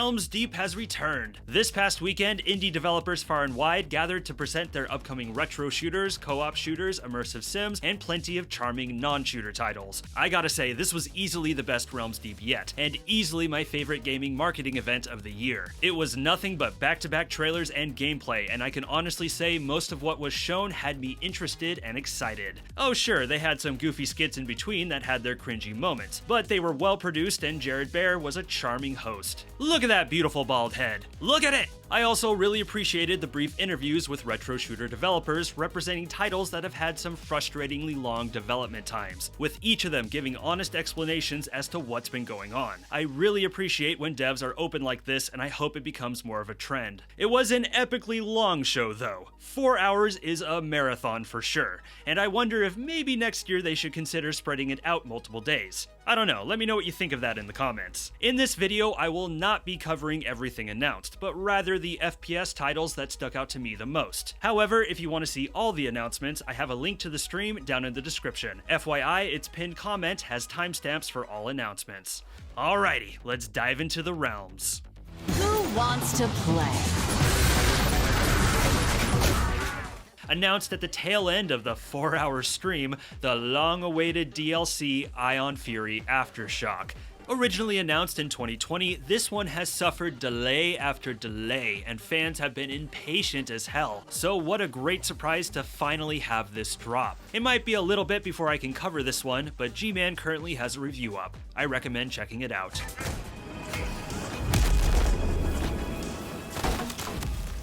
Realms Deep has returned. This past weekend, indie developers far and wide gathered to present their upcoming retro shooters, co-op shooters, immersive sims, and plenty of charming non-shooter titles. I gotta say, this was easily the best Realms Deep yet, and easily my favorite gaming marketing event of the year. It was nothing but back-to-back trailers and gameplay, and I can honestly say most of what was shown had me interested and excited. Oh sure, they had some goofy skits in between that had their cringy moments, but they were well produced and Jared Bear was a charming host. Look at that beautiful bald head. Look at it! I also really appreciated the brief interviews with retro shooter developers representing titles that have had some frustratingly long development times, with each of them giving honest explanations as to what's been going on. I really appreciate when devs are open like this, and I hope it becomes more of a trend. It was an epically long show though. 4 hours is a marathon for sure, and I wonder if maybe next year they should consider spreading it out multiple days. I don't know, let me know what you think of that in the comments. In this video, I will not be covering everything announced, but rather the FPS titles that stuck out to me the most. However, if you want to see all the announcements, I have a link to the stream down in the description. FYI, its pinned comment has timestamps for all announcements. Alrighty, let's dive into the realms. Who wants to play? Announced at the tail end of the 4-hour stream, the long-awaited DLC Aeon Fury Aftershock. Originally announced in 2020, this one has suffered delay after delay, and fans have been impatient as hell. So what a great surprise to finally have this drop. It might be a little bit before I can cover this one, but G-Man currently has a review up. I recommend checking it out.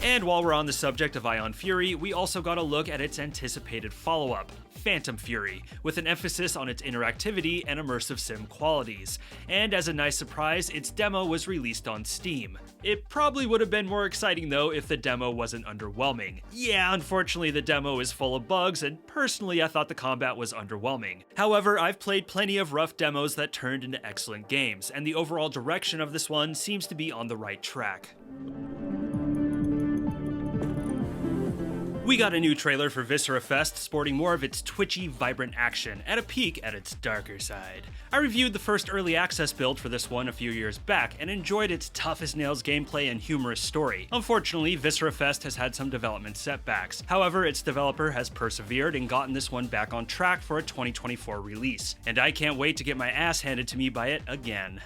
And while we're on the subject of Aeon Fury, we also got a look at its anticipated follow-up, Phantom Fury, with an emphasis on its interactivity and immersive sim qualities. And as a nice surprise, its demo was released on Steam. It probably would have been more exciting though if the demo wasn't underwhelming. Yeah, unfortunately the demo is full of bugs, and personally I thought the combat was underwhelming. However, I've played plenty of rough demos that turned into excellent games, and the overall direction of this one seems to be on the right track. We got a new trailer for Viscerafest sporting more of its twitchy, vibrant action, at a peek at its darker side. I reviewed the first early access build for this one a few years back and enjoyed its tough-as-nails gameplay and humorous story. Unfortunately, Viscerafest has had some development setbacks. However, its developer has persevered and gotten this one back on track for a 2024 release, and I can't wait to get my ass handed to me by it again.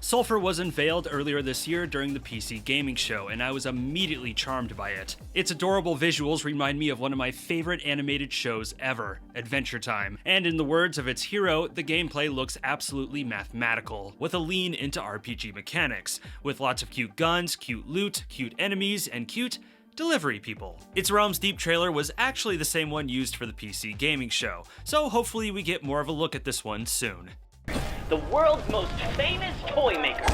Sulfur was unveiled earlier this year during the PC Gaming Show, and I was immediately charmed by it. Its adorable visuals remind me of one of my favorite animated shows ever, Adventure Time. And in the words of its hero, the gameplay looks absolutely mathematical, with a lean into RPG mechanics, with lots of cute guns, cute loot, cute enemies, and cute delivery people. Its Realms Deep trailer was actually the same one used for the PC Gaming Show, so hopefully we get more of a look at this one soon. The world's most famous toy maker.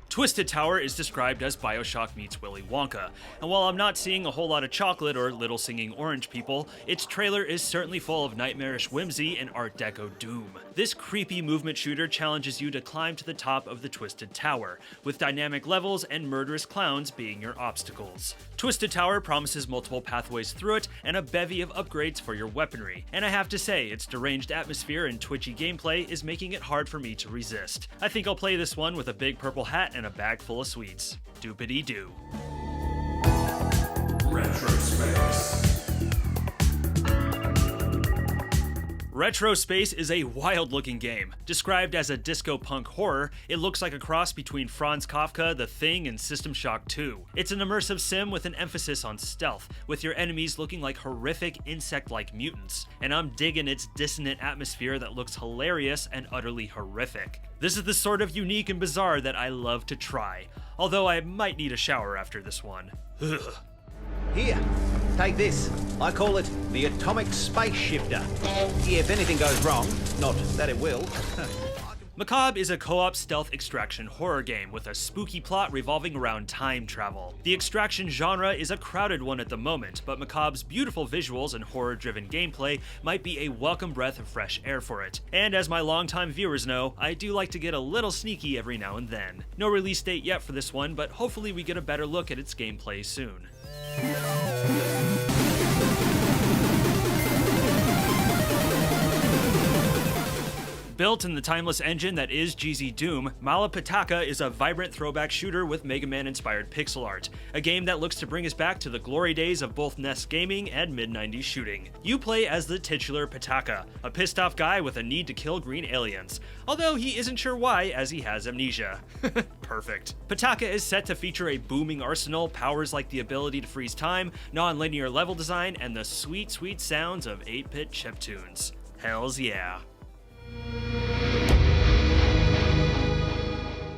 Twisted Tower is described as BioShock meets Willy Wonka, and while I'm not seeing a whole lot of chocolate or little singing orange people, its trailer is certainly full of nightmarish whimsy and Art Deco doom. This creepy movement shooter challenges you to climb to the top of the Twisted Tower, with dynamic levels and murderous clowns being your obstacles. Twisted Tower promises multiple pathways through it and a bevy of upgrades for your weaponry, and I have to say, its deranged atmosphere and twitchy gameplay is making it hard for me to resist. I think I'll play this one with a big purple hat and a bag full of sweets. Doopity-doo. Retrospace. Retrospace is a wild-looking game. Described as a disco-punk horror, it looks like a cross between Franz Kafka, The Thing, and System Shock 2. It's an immersive sim with an emphasis on stealth, with your enemies looking like horrific insect-like mutants, and I'm digging its dissonant atmosphere that looks hilarious and utterly horrific. This is the sort of unique and bizarre that I love to try, although I might need a shower after this one. Ugh. Here, take this. I call it the Atomic Space Shifter. If anything goes wrong, not that it will. Macabre is a co-op stealth extraction horror game with a spooky plot revolving around time travel. The extraction genre is a crowded one at the moment, but Macabre's beautiful visuals and horror-driven gameplay might be a welcome breath of fresh air for it. And as my longtime viewers know, I do like to get a little sneaky every now and then. No release date yet for this one, but hopefully we get a better look at its gameplay soon. Built in the timeless engine that is GZ Doom, Mullet Pataka is a vibrant throwback shooter with Mega Man-inspired pixel art, a game that looks to bring us back to the glory days of both NES gaming and mid-90s shooting. You play as the titular Pataka, a pissed-off guy with a need to kill green aliens, although he isn't sure why as he has amnesia. Perfect. Pataka is set to feature a booming arsenal, powers like the ability to freeze time, non-linear level design, and the sweet, sweet sounds of 8-bit chiptunes. Hells yeah.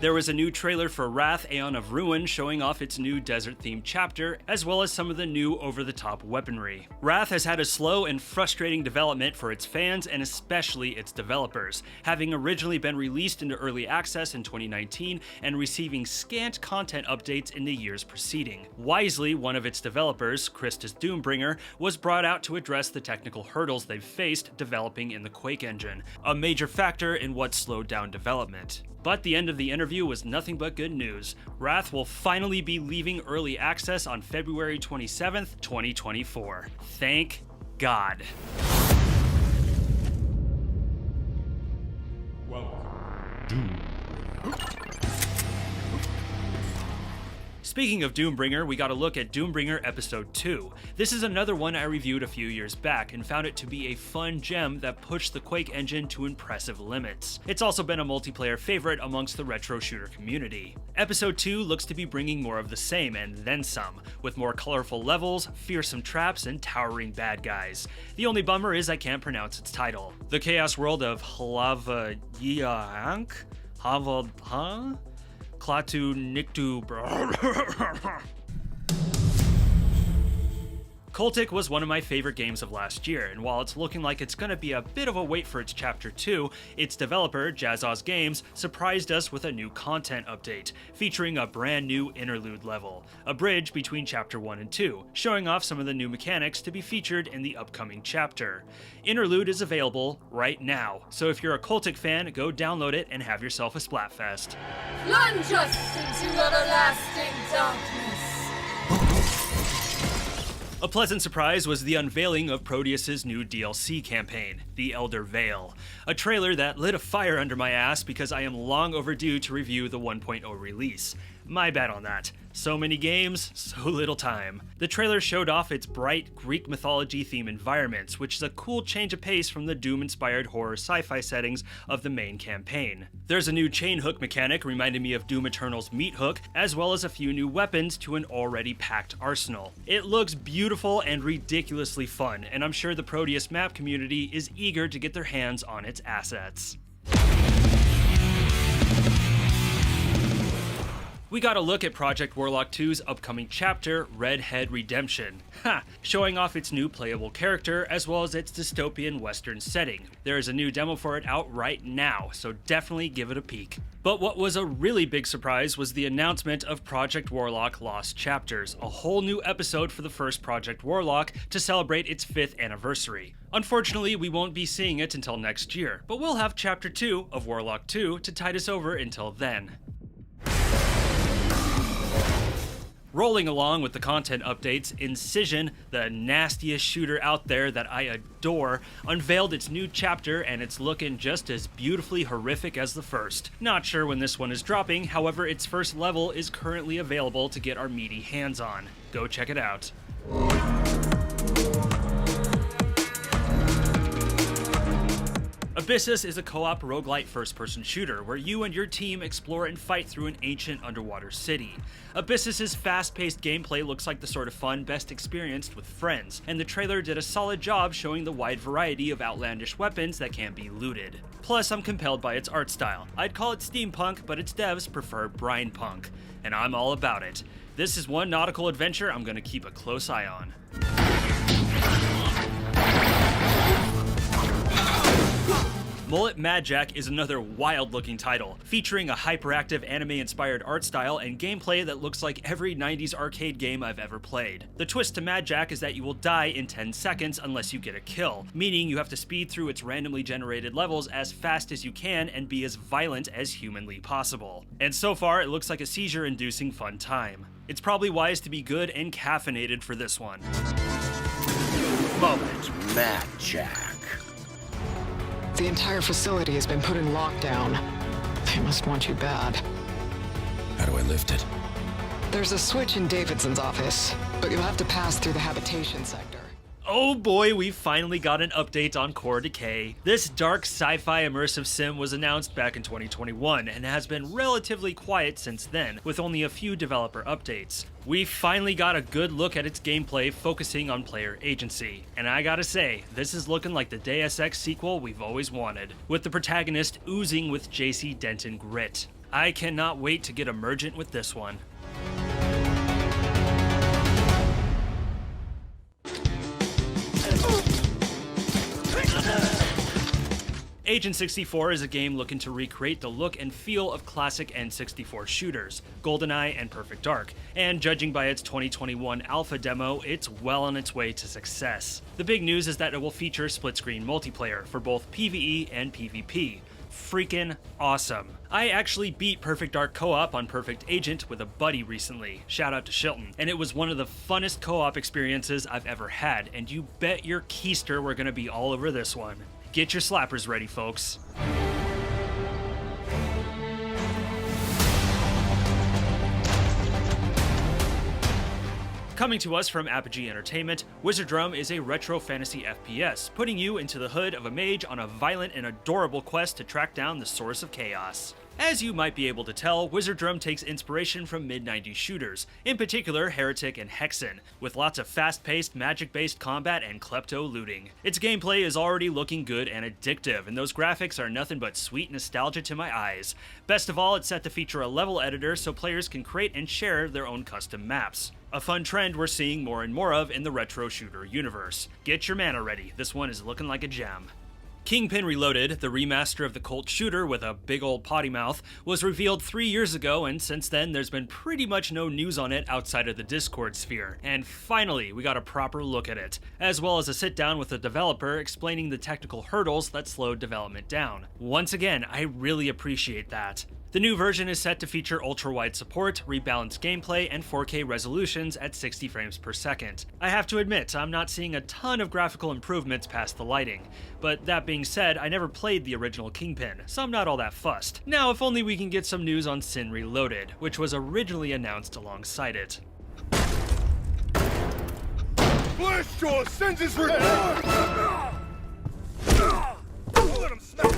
There was a new trailer for Wrath, Aeon of Ruin showing off its new desert-themed chapter, as well as some of the new over-the-top weaponry. Wrath has had a slow and frustrating development for its fans and especially its developers, having originally been released into early access in 2019 and receiving scant content updates in the years preceding. Wisely, one of its developers, Christus Doombringer, was brought out to address the technical hurdles they've faced developing in the Quake engine, a major factor in what slowed down development. But the end of the interview was nothing but good news. Wrath will finally be leaving early access on February 27th, 2024. Thank God. Speaking of Doombringer, we got a look at Doombringer Episode 2. This is another one I reviewed a few years back and found it to be a fun gem that pushed the Quake engine to impressive limits. It's also been a multiplayer favorite amongst the retro shooter community. Episode 2 looks to be bringing more of the same and then some, with more colorful levels, fearsome traps, and towering bad guys. The only bummer is I can't pronounce its title. The Chaos World of Hlavayank? Klaatu Niktu. Cultic was one of my favorite games of last year, and while it's looking like it's gonna be a bit of a wait for its Chapter 2, its developer, Jazzaw's Games, surprised us with a new content update, featuring a brand new interlude level, a bridge between Chapter 1 and 2, showing off some of the new mechanics to be featured in the upcoming chapter. Interlude is available right now, so if you're a Cultic fan, go download it and have yourself a Splatfest. Plunge us into everlasting darkness. A pleasant surprise was the unveiling of Prodeus' new DLC campaign, The Elder Veil, a trailer that lit a fire under my ass because I am long overdue to review the 1.0 release. My bad on that. So many games, so little time. The trailer showed off its bright Greek mythology theme environments, which is a cool change of pace from the Doom-inspired horror sci-fi settings of the main campaign. There's a new chain hook mechanic reminding me of Doom Eternal's meat hook, as well as a few new weapons to an already packed arsenal. It looks beautiful and ridiculously fun, and I'm sure the Prodeus map community is eager to get their hands on its assets. We got a look at Project Warlock 2's upcoming chapter, Redhead Redemption, showing off its new playable character as well as its dystopian western setting. There is a new demo for it out right now, so definitely give it a peek. But what was a really big surprise was the announcement of Project Warlock Lost Chapters, a whole new episode for the first Project Warlock to celebrate its 5th anniversary. Unfortunately, we won't be seeing it until next year, but we'll have Chapter 2 of Warlock 2 to tide us over until then. Rolling along with the content updates, Incison, the nastiest shooter out there that I adore, unveiled its new chapter and it's looking just as beautifully horrific as the first. Not sure when this one is dropping, however its first level is currently available to get our meaty hands on. Go check it out. Abyssus is a co-op roguelite first-person shooter where you and your team explore and fight through an ancient underwater city. Abyssus' fast-paced gameplay looks like the sort of fun best experienced with friends, and the trailer did a solid job showing the wide variety of outlandish weapons that can be looted. Plus, I'm compelled by its art style. I'd call it steampunk, but its devs prefer brine punk, and I'm all about it. This is one nautical adventure I'm gonna keep a close eye on. Mullet Madjack is another wild-looking title, featuring a hyperactive anime-inspired art style and gameplay that looks like every 90s arcade game I've ever played. The twist to Madjack is that you will die in 10 seconds unless you get a kill, meaning you have to speed through its randomly generated levels as fast as you can and be as violent as humanly possible. And so far, it looks like a seizure-inducing fun time. It's probably wise to be good and caffeinated for this one. Mullet Madjack. The entire facility has been put in lockdown. They must want you bad. How do I lift it? There's a switch in Davidson's office, but you'll have to pass through the habitation sector. Oh boy, we finally got an update on Core Decay. This dark sci-fi immersive sim was announced back in 2021 and has been relatively quiet since then, with only a few developer updates. We finally got a good look at its gameplay focusing on player agency, and I gotta say, this is looking like the Deus Ex sequel we've always wanted, with the protagonist oozing with JC Denton grit. I cannot wait to get emergent with this one. Agent 64 is a game looking to recreate the look and feel of classic N64 shooters, GoldenEye and Perfect Dark, and judging by its 2021 alpha demo, it's well on its way to success. The big news is that it will feature split-screen multiplayer for both PvE and PvP. Freaking awesome. I actually beat Perfect Dark co-op on Perfect Agent with a buddy recently, shout out to Hilton, and it was one of the funnest co-op experiences I've ever had, and you bet your keister we're gonna be all over this one. Get your slappers ready, folks. Coming to us from Apogee Entertainment, Wizordum is a retro fantasy FPS, putting you into the hood of a mage on a violent and adorable quest to track down the source of chaos. As you might be able to tell, Wizordum takes inspiration from mid-90s shooters, in particular Heretic and Hexen, with lots of fast-paced, magic-based combat and klepto-looting. Its gameplay is already looking good and addictive, and those graphics are nothing but sweet nostalgia to my eyes. Best of all, it's set to feature a level editor so players can create and share their own custom maps. A fun trend we're seeing more and more of in the retro shooter universe. Get your mana ready, this one is looking like a gem. Kingpin Reloaded, the remaster of the cult shooter with a big old potty mouth, was revealed 3 years ago, and since then there's been pretty much no news on it outside of the Discord sphere. And finally, we got a proper look at it, as well as a sit down with the developer explaining the technical hurdles that slowed development down. Once again, I really appreciate that. The new version is set to feature ultra-wide support, rebalanced gameplay, and 4K resolutions at 60 frames per second. I have to admit, I'm not seeing a ton of graphical improvements past the lighting. But that being said, I never played the original Kingpin, so I'm not all that fussed. Now, if only we can get some news on Sin Reloaded, which was originally announced alongside it. Blast your senses return! Let him smack!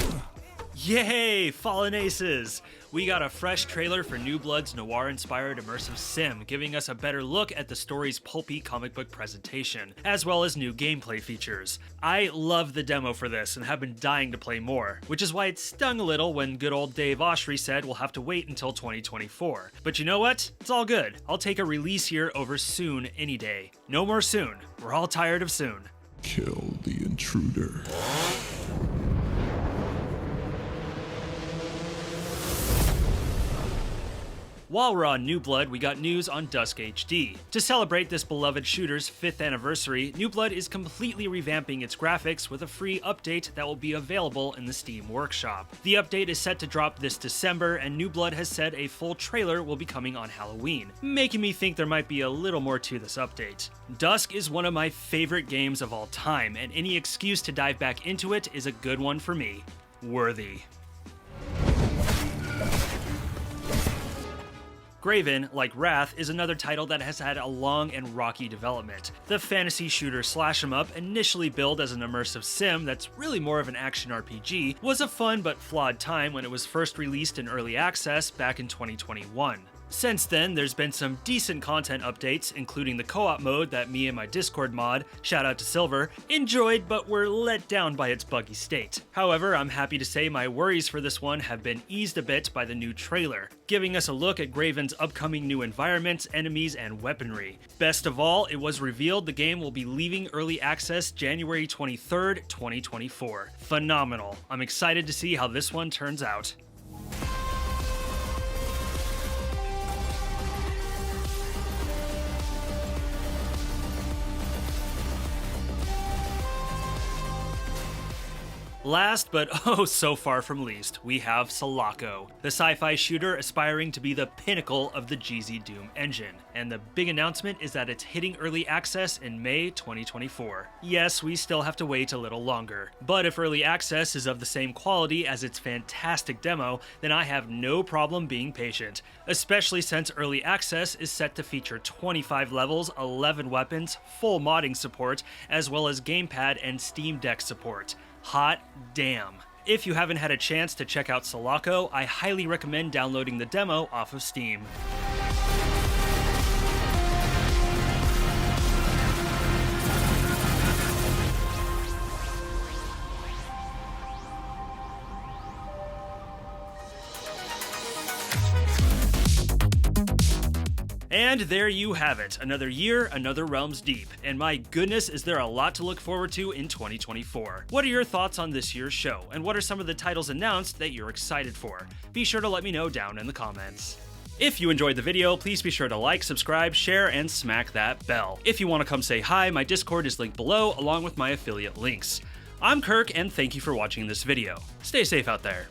Yay! Fallen Aces! We got a fresh trailer for New Blood's noir-inspired immersive sim, giving us a better look at the story's pulpy comic book presentation, as well as new gameplay features. I love the demo for this and have been dying to play more, which is why it stung a little when good old Dave Oshry said we'll have to wait until 2024. But you know what? It's all good. I'll take a release here over soon any day. No more soon. We're all tired of soon. Kill the intruder. While we're on New Blood, we got news on Dusk HD. To celebrate this beloved shooter's 5th anniversary, New Blood is completely revamping its graphics with a free update that will be available in the Steam Workshop. The update is set to drop this December, and New Blood has said a full trailer will be coming on Halloween, making me think there might be a little more to this update. Dusk is one of my favorite games of all time, and any excuse to dive back into it is a good one for me. Worthy. Graven, like Wrath, is another title that has had a long and rocky development. The fantasy shooter slash-em-up, initially billed as an immersive sim that's really more of an action RPG, was a fun but flawed time when it was first released in early access back in 2021. Since then, there's been some decent content updates, including the co-op mode that me and my Discord mod, shout out to Sulfur, enjoyed but were let down by its buggy state. However, I'm happy to say my worries for this one have been eased a bit by the new trailer, giving us a look at Graven's upcoming new environments, enemies, and weaponry. Best of all, it was revealed the game will be leaving early access January 23rd, 2024. Phenomenal. I'm excited to see how this one turns out. Last, but oh so far from least, we have Selaco, the sci-fi shooter aspiring to be the pinnacle of the GZ Doom engine. And the big announcement is that it's hitting early access in May 2024. Yes, we still have to wait a little longer, but if early access is of the same quality as its fantastic demo, then I have no problem being patient, especially since early access is set to feature 25 levels, 11 weapons, full modding support, as well as gamepad and Steam Deck support. Hot damn. If you haven't had a chance to check out Selaco, I highly recommend downloading the demo off of Steam. And there you have it, another year, another Realms Deep, and my goodness is there a lot to look forward to in 2024. What are your thoughts on this year's show, and what are some of the titles announced that you're excited for? Be sure to let me know down in the comments. If you enjoyed the video, please be sure to like, subscribe, share, and smack that bell. If you want to come say hi, my Discord is linked below along with my affiliate links. I'm Kirk, and thank you for watching this video. Stay safe out there.